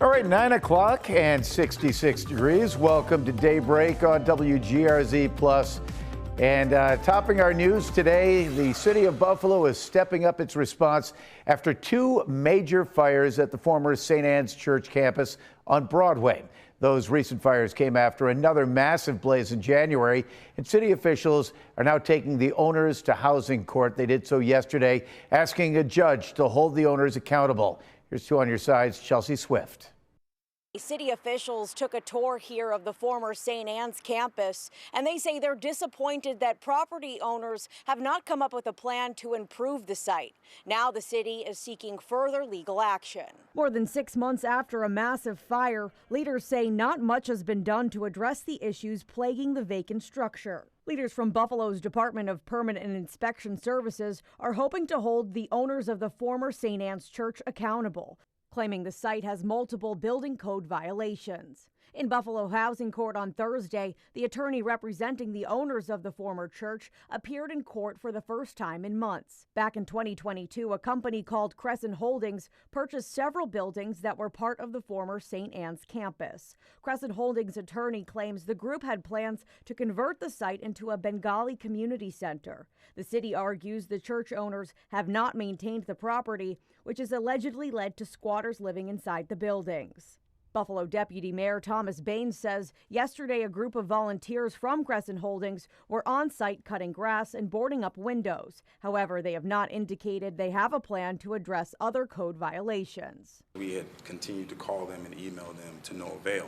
All right, 9 o'clock and 66 degrees. Welcome to Daybreak on WGRZ Plus. And topping our news today, the city of Buffalo is stepping up its response after two major fires at the former St. Anne's Church campus on Broadway. Those recent fires came after another massive blaze in January, and city officials are now taking the owners to housing court. They did so yesterday, asking a judge to hold the owners accountable. Here's two on your sides, Chelsea Swift. City officials took a tour here of the former St. Anne's campus, and they say they're disappointed that property owners have not come up with a plan to improve the site. Now the city is seeking further legal action. More than 6 months after a massive fire, leaders say not much has been done to address the issues plaguing the vacant structure. Leaders from Buffalo's Department of Permit and Inspection Services are hoping to hold the owners of the former St. Anne's Church accountable, claiming the site has multiple building code violations. In Buffalo Housing Court on Thursday, the attorney representing the owners of the former church appeared in court for the first time in months. Back in 2022, a company called Crescent Holdings purchased several buildings that were part of the former St. Anne's campus. Crescent Holdings' attorney claims the group had plans to convert the site into a Bengali community center. The city argues the church owners have not maintained the property, which has allegedly led to squatters living inside the buildings. Buffalo Deputy Mayor Thomas Baines says yesterday a group of volunteers from Crescent Holdings were on site cutting grass and boarding up windows. However, they have not indicated they have a plan to address other code violations. We had continued to call them and email them to no avail.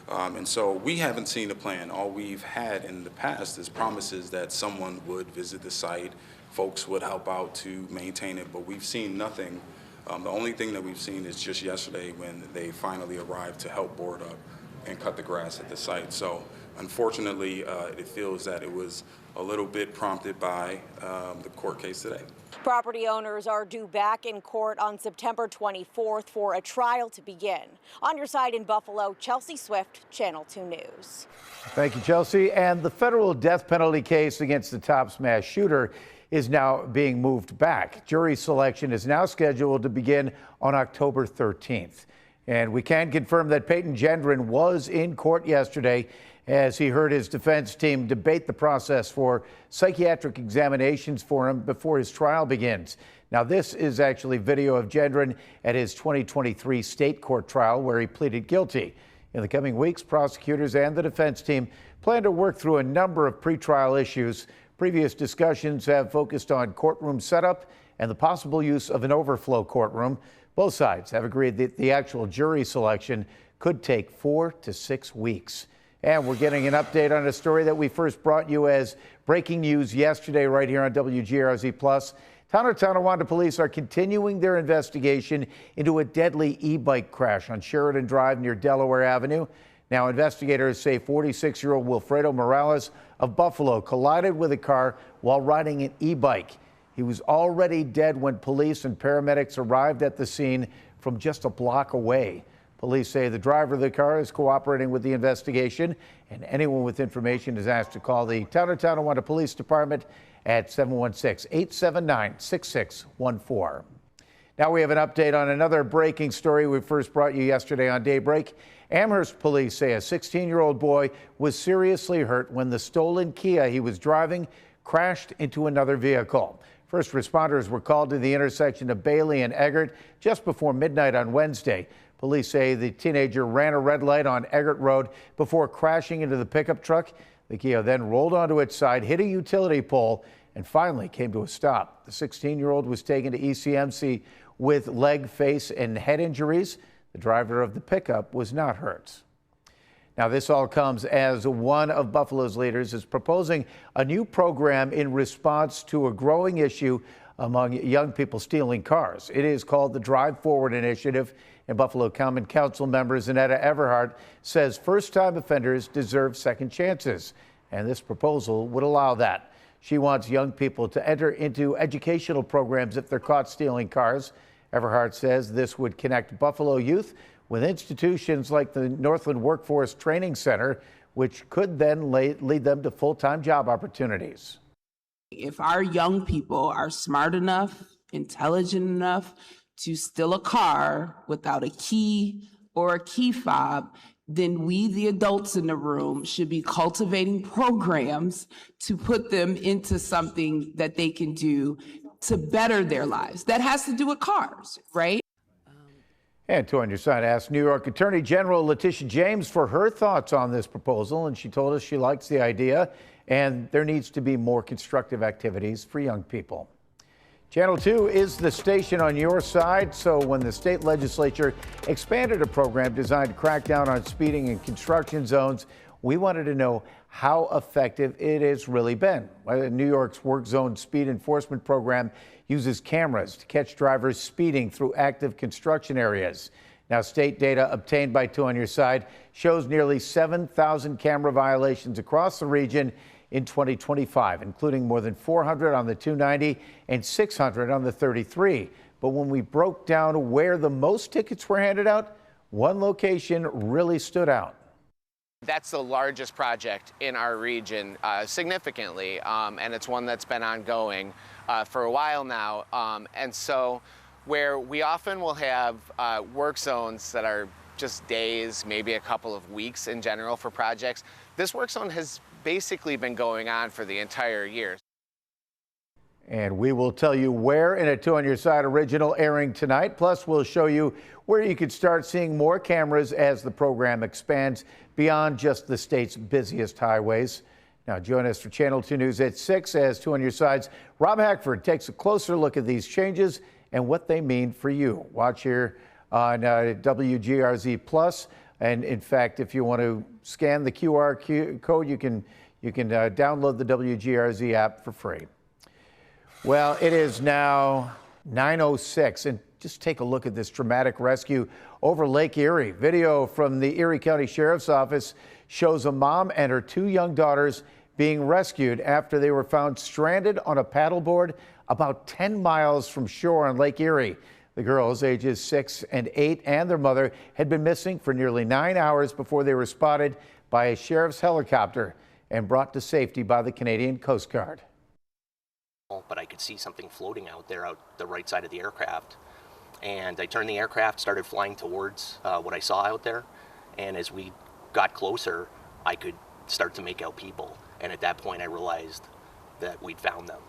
And so we haven't seen a plan. All we've had in the past is promises that someone would visit the site, folks would help out to maintain it, but we've seen nothing. The only thing that we've seen is just yesterday when they finally arrived to help board up and cut the grass at the site. So unfortunately, it feels that it was a little bit prompted by the court case today. Property owners are due back in court on September 24th for a trial to begin. On your side in Buffalo, Chelsea Swift, Channel 2 News. Thank you, Chelsea. And the federal death penalty case against the top mass shooter is now being moved back. Jury selection is now scheduled to begin on October 13th. And we can confirm that Peyton Gendron was in court yesterday as he heard his defense team debate the process for psychiatric examinations for him before his trial begins. Now, this is actually video of Gendron at his 2023 state court trial where he pleaded guilty. In the coming weeks, prosecutors and the defense team plan to work through a number of pretrial issues. Previous discussions have focused on courtroom setup and the possible use of an overflow courtroom. Both sides have agreed that the actual jury selection could take 4 to 6 weeks. And we're getting an update on a story that we first brought you as breaking news yesterday right here on WGRZ Plus. Town of Tonawanda police are continuing their investigation into a deadly e-bike crash on Sheridan Drive near Delaware Avenue. Now, investigators say 46-year-old Wilfredo Morales of Buffalo collided with a car while riding an e-bike. He was already dead when police and paramedics arrived at the scene from just a block away. Police say the driver of the car is cooperating with the investigation, and anyone with information is asked to call the Town of Tonawanda Police Department at 716-879-6614. Now we have an update on another breaking story we first brought you yesterday on Daybreak. Amherst police say a 16-year-old boy was seriously hurt when the stolen Kia he was driving crashed into another vehicle. First responders were called to the intersection of Bailey and Eggert just before midnight on Wednesday. Police say the teenager ran a red light on Eggert Road before crashing into the pickup truck. The Kia then rolled onto its side, hit a utility pole, and finally came to a stop. The 16-year-old was taken to ECMC with leg, face, and head injuries. The driver of the pickup was not hurt. Now, this all comes as one of Buffalo's leaders is proposing a new program in response to a growing issue among young people stealing cars. It is called the Drive Forward Initiative, and Buffalo Common Council member Zanetta Everhart says first-time offenders deserve second chances, and this proposal would allow that. She wants young people to enter into educational programs if they're caught stealing cars. Everhart says this would connect Buffalo youth with institutions like the Northland Workforce Training Center, which could then lead them to full-time job opportunities. If our young people are smart enough, intelligent enough to steal a car without a key or a key fob, then we, the adults in the room, should be cultivating programs to put them into something that they can do to better their lives. That has to do with cars, right? And to on your side, asked New York Attorney General Letitia James for her thoughts on this proposal, and she told us she likes the idea and there needs to be more constructive activities for young people. Channel 2 is the station on your side, so when the state legislature expanded a program designed to crack down on speeding in construction zones, we wanted to know how effective it has really been. New York's work zone speed enforcement program uses cameras to catch drivers speeding through active construction areas. Now, state data obtained by 2 on your side shows nearly 7,000 camera violations across the region in 2025, including more than 400 on the 290 and 600 on the 33. But when we broke down where the most tickets were handed out, one location really stood out. That's the largest project in our region significantly, and it's one that's been ongoing for a while now. And so where we often will have work zones that are just days, maybe a couple of weeks in general for projects, this work zone has basically been going on for the entire year. And we will tell you where in a 2 on your side original airing tonight. Plus, we'll show you where you can start seeing more cameras as the program expands beyond just the state's busiest highways. Now, join us for Channel 2 News at 6 as 2 on your side's Rob Hackford takes a closer look at these changes and what they mean for you. Watch here on WGRZ Plus. And in fact, if you want to scan the QR code, you can download the WGRZ app for free. Well, it is now 9:06, and just take a look at this dramatic rescue over Lake Erie. Video from the Erie County Sheriff's Office shows a mom and her 2 young daughters being rescued after they were found stranded on a paddleboard about 10 miles from shore on Lake Erie. The girls, ages 6 and 8, and their mother had been missing for nearly 9 hours before they were spotted by a sheriff's helicopter and brought to safety by the Canadian Coast Guard. But I could see something floating out there out the right side of the aircraft. And I turned the aircraft, started flying towards what I saw out there. And as we got closer, I could start to make out people. And at that point, I realized that we'd found them.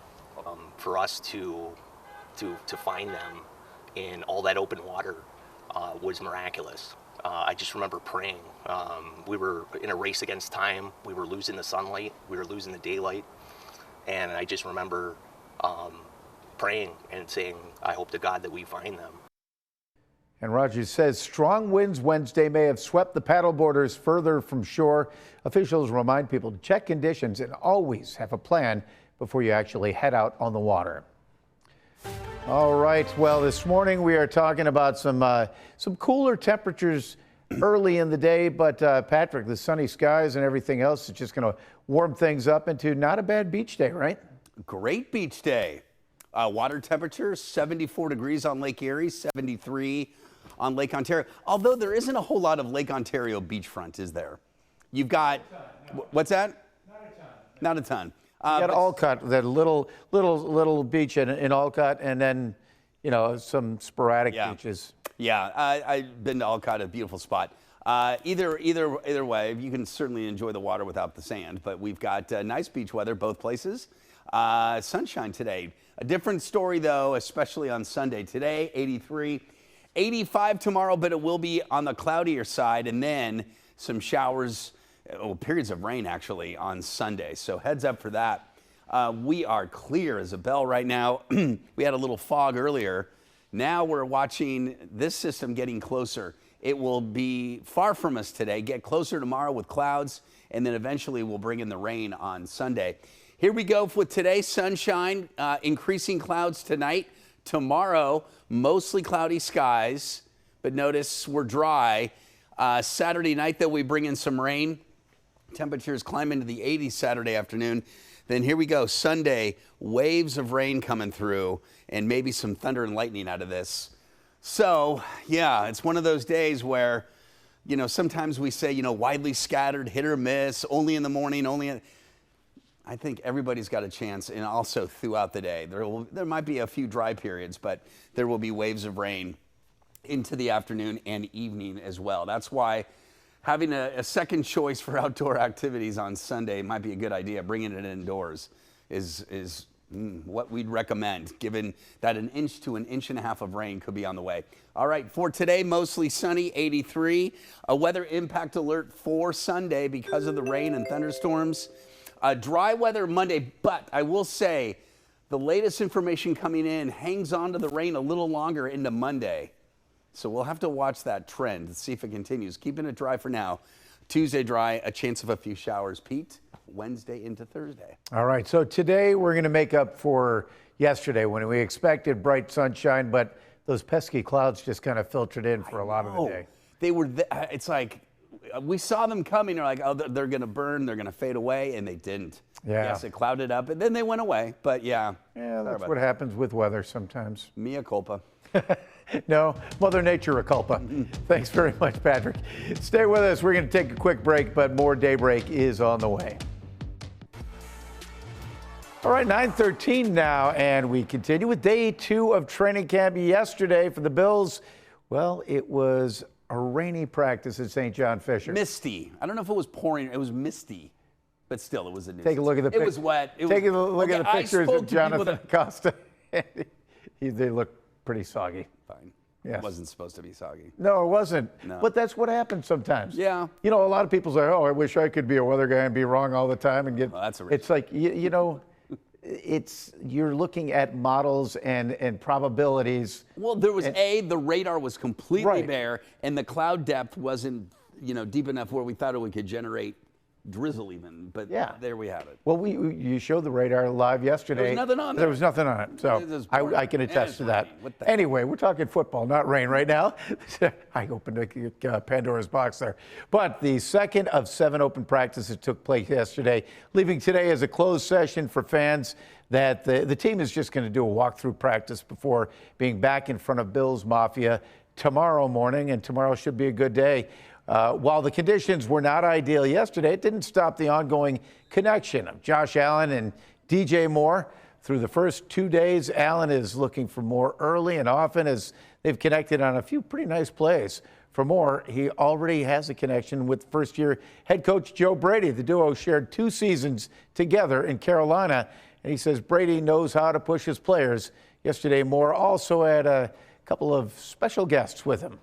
For us to find them in all that open water was miraculous. I just remember praying. We were in a race against time. We were losing the sunlight. We were losing the daylight. And I just remember praying and saying, I hope to God that we find them. And Rogers says strong winds Wednesday may have swept the paddleboarders further from shore. Officials remind people to check conditions and always have a plan before you actually head out on the water. All right, well, this morning we are talking about some cooler temperatures early in the day, but Patrick, the sunny skies and everything else is just going to warm things up into not a bad beach day, right? Great beach day. Water temperature 74 degrees on Lake Erie, 73 on Lake Ontario. Although there isn't a whole lot of Lake Ontario beachfront, is there? You've got, what's that? Not a ton. Not a ton. You got Olcott, that little beach in Olcott, and then, you know, some sporadic beaches. Yeah, I've been to Olcott, a beautiful spot. Either way, you can certainly enjoy the water without the sand, but we've got nice beach weather both places. Sunshine today. A different story, though, especially on Sunday. Today, 83, 85 tomorrow, but it will be on the cloudier side, and then some showers, periods of rain, actually, on Sunday. So heads up for that. We are clear as a bell right now. We had a little fog earlier. Now we're watching this system getting closer. It will be far from us today, get closer tomorrow with clouds, and then eventually we'll bring in the rain on Sunday. Here we go with today, sunshine, increasing clouds tonight. Tomorrow, mostly cloudy skies, but notice we're dry. Saturday night, though, we bring in some rain. Temperatures climb into the 80s Saturday afternoon. Then here we go, Sunday, waves of rain coming through and maybe some thunder and lightning out of this. So, yeah, it's one of those days where, you know, sometimes we say, you know, widely scattered, hit or miss, only in the morning, I think everybody's got a chance, and also throughout the day. There might be a few dry periods, but there will be waves of rain into the afternoon and evening as well. That's why having a second choice for outdoor activities on Sunday might be a good idea. Bringing it indoors is what we'd recommend, given that 1 inch to 1.5 inches of rain could be on the way. All right, for today, mostly sunny, 83. A weather impact alert for Sunday because of the rain and thunderstorms. Dry weather Monday, but I will say the latest information coming in hangs on to the rain a little longer into Monday. So we'll have to watch that trend and see if it continues. Keeping it dry for now. Tuesday dry, a chance of a few showers. Pete, Wednesday into Thursday. All right, so today we're going to make up for yesterday when we expected bright sunshine, but those pesky clouds just kind of filtered in for a lot of the day. They were, it's like, we saw them coming. They're like, oh, they're going to burn, they're going to fade away, and they didn't. Yeah. Yes, it clouded up, and then they went away. But yeah. Yeah, that's what happens with weather sometimes. Mea culpa. No, Mother Nature a culpa. Thanks very much, Patrick. Stay with us. We're going to take a quick break, but more Daybreak is on the way. All right, 9:13 now, and we continue with day 2 of training camp yesterday for the Bills. Well, it was a rainy practice at St. John Fisher. Misty. I don't know if it was pouring. It was misty, but still, it was a nuisance. Take a look at the It was wet. Take a look at the pictures of Jonathan that... Costa. They look pretty soggy. Fine. Yes. It wasn't supposed to be soggy. No, it wasn't. No. But that's what happens sometimes. Yeah. You know, a lot of people say, oh, I wish I could be a weather guy and be wrong all the time and get. Well, that's it's like, you know, you're looking at models and probabilities. Well, there was the radar was completely bare, and the cloud depth wasn't, deep enough where we thought we could generate drizzle even. But yeah, there we have it. Well, you showed the radar live yesterday. There was nothing on there. There was nothing on it. So I can attest to that. Anyway, we're talking football, not rain right now. I opened Pandora's box there. But the second of 7 open practices took place yesterday, leaving today as a closed session for fans that the team is just going to do a walkthrough practice before being back in front of Bills Mafia tomorrow morning, and tomorrow should be a good day. While the conditions were not ideal yesterday, it didn't stop the ongoing connection of Josh Allen and DJ Moore. Through the first 2 days, Allen is looking for Moore early and often as they've connected on a few pretty nice plays. For Moore, he already has a connection with first-year head coach Joe Brady. The duo shared 2 seasons together in Carolina, and he says Brady knows how to push his players. Yesterday, Moore also had a couple of special guests with him.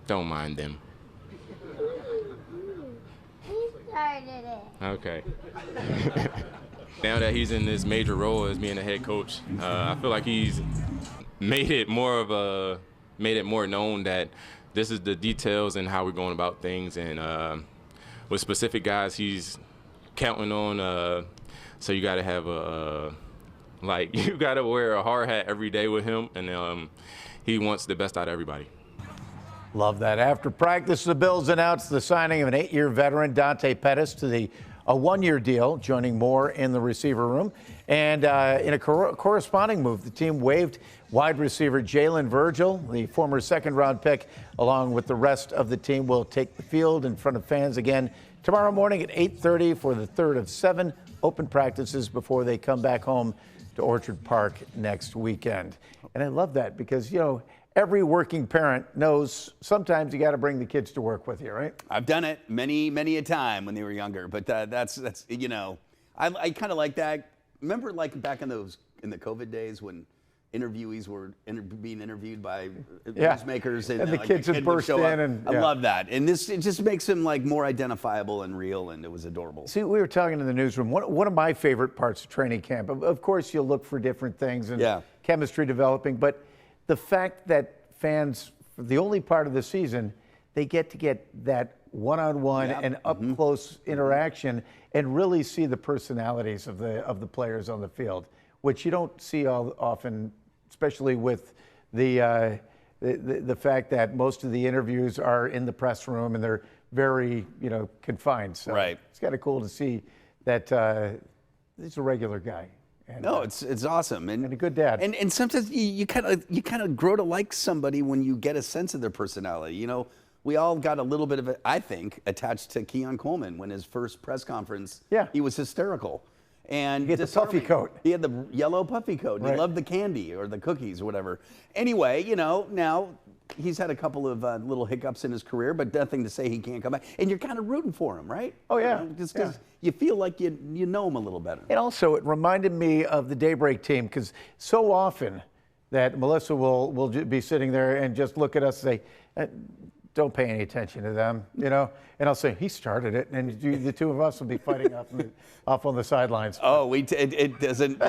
Don't mind them. Started it. Okay. Now that he's in this major role as being a head coach, I feel like he's made it more known that this is the details and how we're going about things, and with specific guys he's counting on. So you got to have you got to wear a hard hat every day with him, and he wants the best out of everybody. Love that. After practice, the Bills announced the signing of an 8-year veteran, Dante Pettis, to a 1-year deal, joining Moore in the receiver room. And in a corresponding move, the team waived wide receiver Jalen Virgil, the former second-round pick, along with the rest of the team, will take the field in front of fans again tomorrow morning at 8:30 for the third of 7 open practices before they come back home to Orchard Park next weekend. And I love that because, every working parent knows sometimes you got to bring the kids to work with you, right? I've done it many a time when they were younger, but that's I kind of like that. Remember, like back in the COVID days when interviewees were being interviewed by newsmakers, and the kids would burst in, and I love that. And it just makes them like more identifiable and real, and it was adorable. See, we were talking in the newsroom. One of my favorite parts of training camp, of course, you'll look for different things and chemistry developing, but the fact that fans, for the only part of the season, they get that one-on-one and up-close interaction and really see the personalities of the players on the field, which you don't see all often, especially with the fact that most of the interviews are in the press room and they're very confined. So it's kind of cool to see that he's a regular guy. And, it's awesome and a good dad. And sometimes you kind of grow to like somebody when you get a sense of their personality. We all got a little bit of it, I think, attached to Keon Coleman when his first press conference. Yeah, he was hysterical. And he had the puffy coat. He had the yellow puffy coat. And he loved the candy or the cookies or whatever. Anyway, now he's had a couple of little hiccups in his career, but nothing to say he can't come back. And you're kind of rooting for him, right? Oh, yeah. Just because you feel like you know him a little better. And also, it reminded me of the Daybreak team, because so often that Melissa will be sitting there and just look at us and say, don't pay any attention to them, you know? And I'll say, he started it, and the two of us will be fighting off on the sidelines. Oh, it doesn't.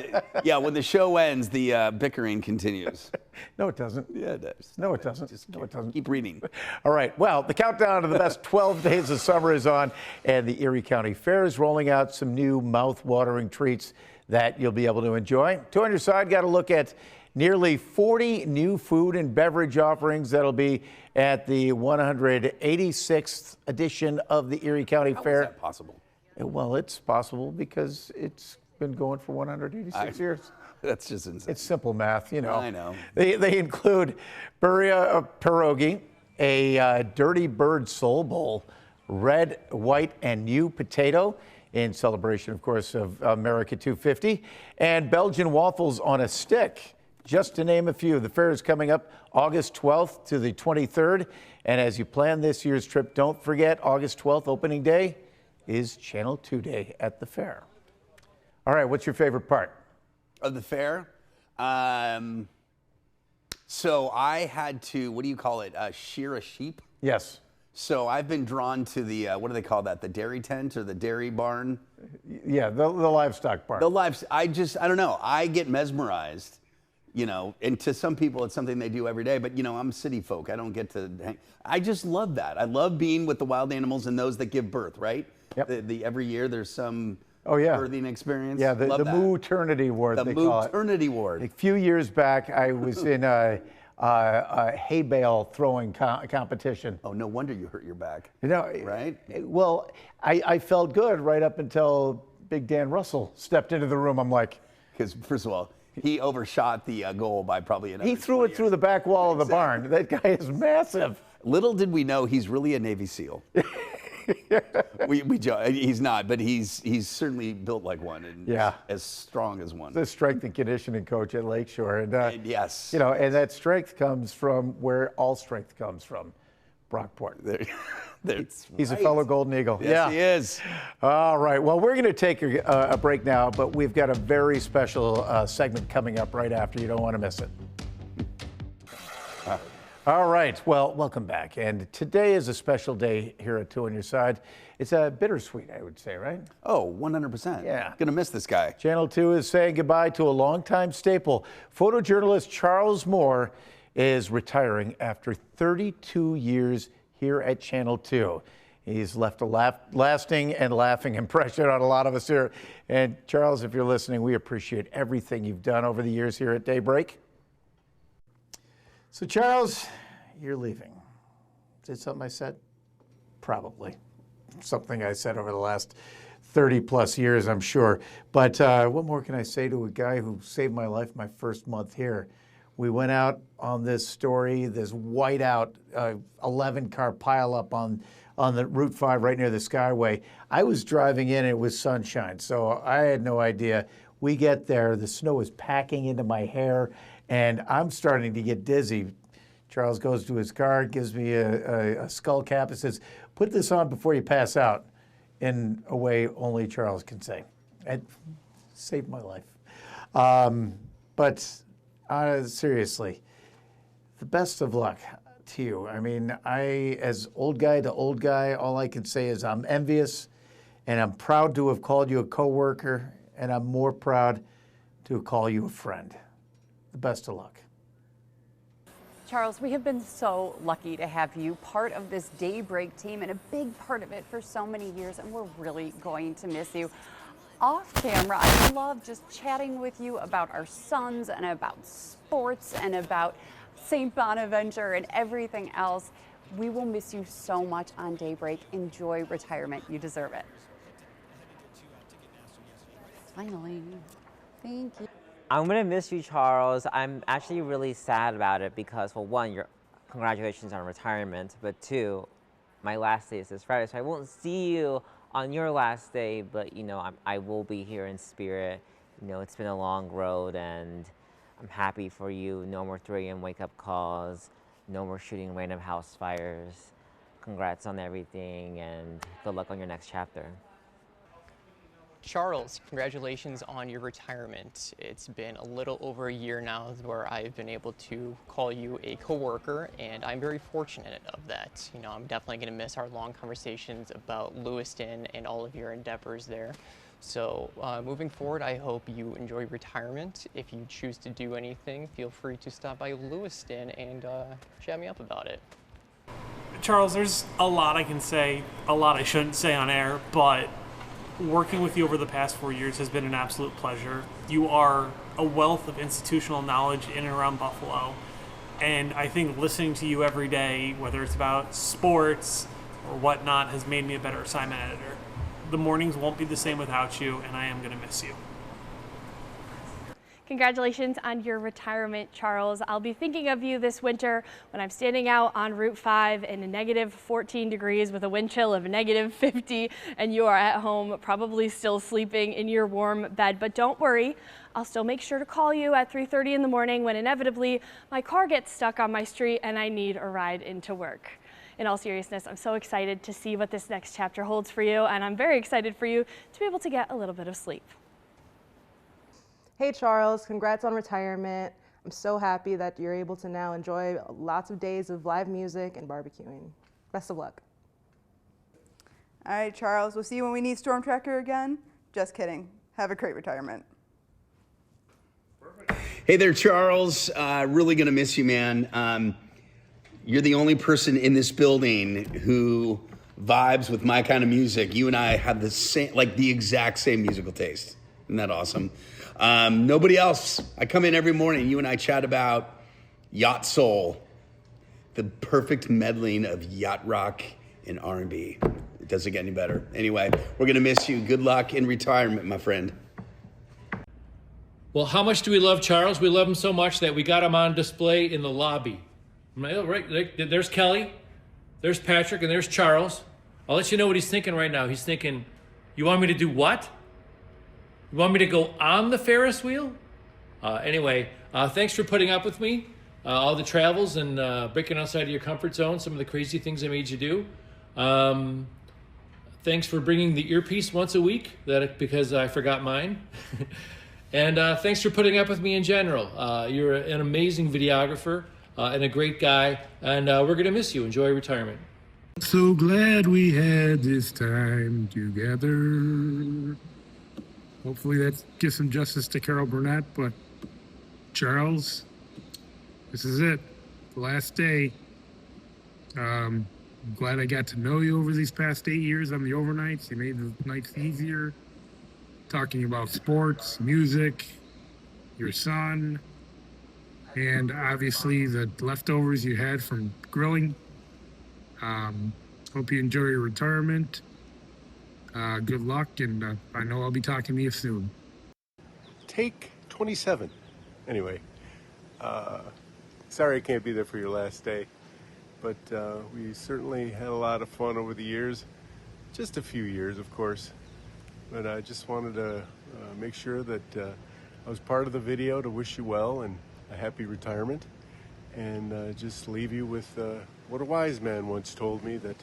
Yeah, when the show ends, the bickering continues. No, it doesn't. Yeah, it does. No, it doesn't. No, it doesn't. Keep reading. All right. Well, the countdown to the best 12 days of summer is on, and the Erie County Fair is rolling out some new mouth-watering treats that you'll be able to enjoy. Two on your side, got to look at nearly 40 new food and beverage offerings that'll be at the 186th edition of the Erie County Fair. How is that possible? Well, it's possible because it's been going for 186 years. That's just insane. It's simple math, you know. I know. They include birria pierogi, a Dirty Bird Soul Bowl, red, white, and new potato, in celebration, of course, of America 250, and Belgian waffles on a stick, just to name a few. The fair is coming up August 12th to the 23rd, and as you plan this year's trip, don't forget August 12th, opening day, is Channel 2 Day at the fair. All right, what's your favorite part of the fair? So I had to, what do you call it, shear a sheep? Yes. So I've been drawn to the, what do they call that, the dairy tent or the dairy barn? Yeah, the livestock barn. I don't know, I get mesmerized, you know, and to some people it's something they do every day, but you know, I'm city folk, I don't get to hang. I just love that. I love being with the wild animals and those that give birth, right? Yep. Every year there's some birthing experience. Yeah, the maternity ward, they call it. The maternity ward. A few years back, I was in a hay bale throwing competition. Oh, no wonder you hurt your back. You know, right? Well, I felt good right up until Big Dan Russell stepped into the room. I'm like, because first of all, he overshot the goal by probably another. He threw it through the back wall of the barn. That guy is massive. Little did we know he's really a Navy SEAL. we joke. He's not, but he's certainly built like one, and as strong as one. The strength and conditioning coach at Lakeshore, and yes, you know, and that strength comes from where all strength comes from, Brockport. He's a fellow Golden Eagle. Yes, he is. All right. Well, we're going to take a break now, but we've got a very special segment coming up right after. You don't want to miss it. All right. Well, welcome back. And today is a special day here at Two on Your Side. It's bittersweet, I would say, right? Oh, 100%. Yeah. Gonna miss this guy. Channel 2 is saying goodbye to a longtime staple. Photojournalist Charles Moore is retiring after 32 years here at Channel 2. He's left a lasting and laughing impression on a lot of us here. And Charles, if you're listening, we appreciate everything you've done over the years here at Daybreak. So, Charles, you're leaving. Is it something I said? Probably. Something I said over the last 30 plus years, I'm sure. But what more can I say to a guy who saved my life my first month here? We went out on this story, this whiteout 11-car pileup on the Route 5 right near the Skyway. I was driving in and it was sunshine, so I had no idea. We get there, the snow is packing into my hair, and I'm starting to get dizzy. Charles goes to his car, gives me a skull cap, and says, "Put this on before you pass out," in a way only Charles can say. It saved my life. But seriously, the best of luck to you. I mean, as old guy to old guy, all I can say is I'm envious, and I'm proud to have called you a coworker, and I'm more proud to call you a friend. The best of luck. Charles, we have been so lucky to have you part of this Daybreak team and a big part of it for so many years, and we're really going to miss you. Off camera, I love just chatting with you about our sons and about sports and about St. Bonaventure and everything else. We will miss you so much on Daybreak. Enjoy retirement. You deserve it. Finally. Thank you. I'm gonna miss you, Charles. I'm actually really sad about it because, well, one, congratulations on retirement, but two, my last day is this Friday, so I won't see you on your last day, but you know, I will be here in spirit. You know, it's been a long road, and I'm happy for you. No more 3 a.m. wake-up calls. no more shooting random house fires. Congrats on everything, and good luck on your next chapter. Charles, congratulations on your retirement. It's been a little over a year now where I've been able to call you a coworker, and I'm very fortunate of that. You know, I'm definitely going to miss our long conversations about Lewiston and all of your endeavors there. So moving forward, I hope you enjoy retirement. If you choose to do anything, feel free to stop by Lewiston and chat me up about it. Charles, there's a lot I can say, a lot I shouldn't say on air, but working with you over the past 4 years has been an absolute pleasure. You are a wealth of institutional knowledge in and around Buffalo, and I think listening to you every day, whether it's about sports or whatnot, has made me a better assignment editor. The mornings won't be the same without you, and I am going to miss you. Congratulations on your retirement, Charles. I'll be thinking of you this winter when I'm standing out on Route 5 in a negative 14 degrees with a wind chill of negative 50, and you are at home probably still sleeping in your warm bed. But don't worry, I'll still make sure to call you at 3:30 in the morning when inevitably my car gets stuck on my street and I need a ride into work. In all seriousness, I'm so excited to see what this next chapter holds for you, and I'm very excited for you to be able to get a little bit of sleep. Hey Charles, congrats on retirement. I'm so happy that you're able to now enjoy lots of days of live music and barbecuing. Best of luck. All right, Charles, we'll see you when we need Storm Tracker again. Just kidding. Have a great retirement. Hey there, Charles. Really gonna miss you, man. You're the only person in this building who vibes with my kind of music. You and I have the same, like the exact same musical taste. Isn't that awesome? Nobody else. I come in every morning. You and I chat about yacht soul, the perfect meddling of yacht rock and R&B. It doesn't get any better. Anyway, we're gonna miss you. Good luck in retirement, my friend. Well, how much do we love Charles? We love him so much that we got him on display in the lobby. Right, there's Kelly, there's Patrick, and there's Charles. I'll let you know what he's thinking right now. He's thinking, you want me to do what? You want me to go on the Ferris wheel? Anyway, thanks for putting up with me, all the travels and breaking outside of your comfort zone, some of the crazy things I made you do. Thanks for bringing the earpiece once a week, because I forgot mine. And thanks for putting up with me in general. You're an amazing videographer and a great guy, and we're gonna miss you. Enjoy retirement. So glad we had this time together. Hopefully that gives some justice to Carol Burnett, but Charles, this is it, the last day. I'm glad I got to know you over these past 8 years on the overnights. You made the nights easier, talking about sports, music, your son, and obviously the leftovers you had from grilling. Hope you enjoy your retirement. Good luck, and I know I'll be talking to you soon. Take 27. Anyway, sorry I can't be there for your last day, but we certainly had a lot of fun over the years. Just a few years, of course. But I just wanted to make sure that I was part of the video to wish you well and a happy retirement, and just leave you with what a wise man once told me, that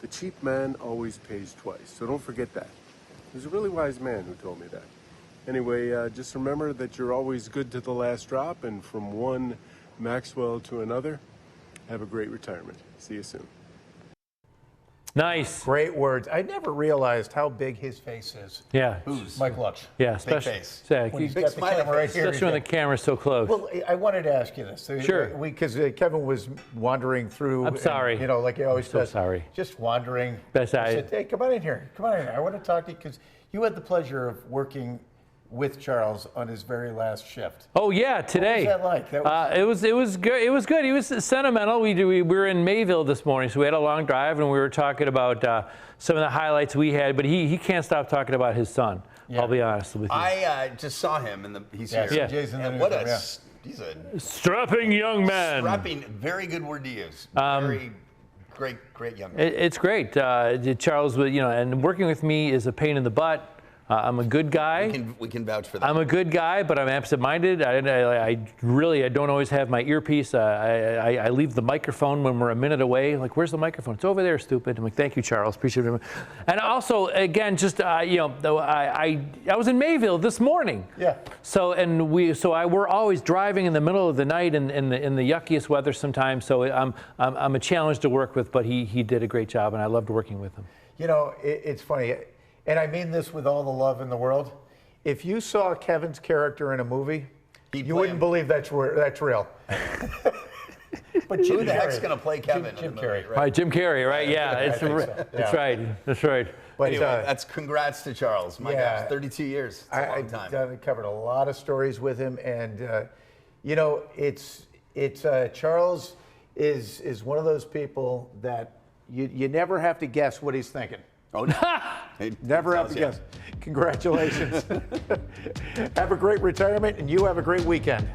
the cheap man always pays twice. So don't forget that. There's a really wise man who told me that. Anyway, just remember that you're always good to the last drop, and from one Maxwell to another, have a great retirement. See you soon. Nice. Great words. I never realized how big his face is. Yeah. Who's? Mike Lutch. Yeah, big especially, face. Yeah, When he's got the camera right here. especially when the camera's so close. Well, I wanted to ask you this. Sure. Because Kevin was wandering through. I'm sorry. And, you know, like he always so does. sorry. Just wandering. Best I said, hey, come on in here. Come on in here. I want to talk to you because you had the pleasure of working with Charles on his very last shift. Oh yeah, today. What was that like? It was good. It was good. He was sentimental. We were in Mayville this morning, so we had a long drive, and we were talking about some of the highlights we had. But he can't stop talking about his son. Yeah. I'll be honest with you. I just saw him, and he's here. Yeah. Jason, and what a he's a strapping young man. Strapping, very good word to use. Very great young man. It's great. Charles, and working with me is a pain in the butt. I'm a good guy. We can vouch for that. I'm a good guy, but I'm absent-minded. I don't always have my earpiece. I leave the microphone when we're a minute away. Like, where's the microphone? It's over there, stupid. I'm like, thank you, Charles. Appreciate it. And also, again, just I was in Mayville this morning. Yeah. We're always driving in the middle of the night in the yuckiest weather sometimes. So I'm a challenge to work with, but he did a great job, and I loved working with him. You know, it's funny. And I mean this with all the love in the world. If you saw Kevin's character in a movie, you wouldn't believe that's real. But who the heck's going to play Kevin? Jim Carrey. Right, Jim Carrey, right? Yeah, that's right. That's right. But anyway, that's congrats to Charles. My gosh, 32 years. It's a long time. I covered a lot of stories with him, and Charles is one of those people that you never have to guess what he's thinking. Oh, no. Never have to guess. Congratulations. Have a great retirement, and you have a great weekend.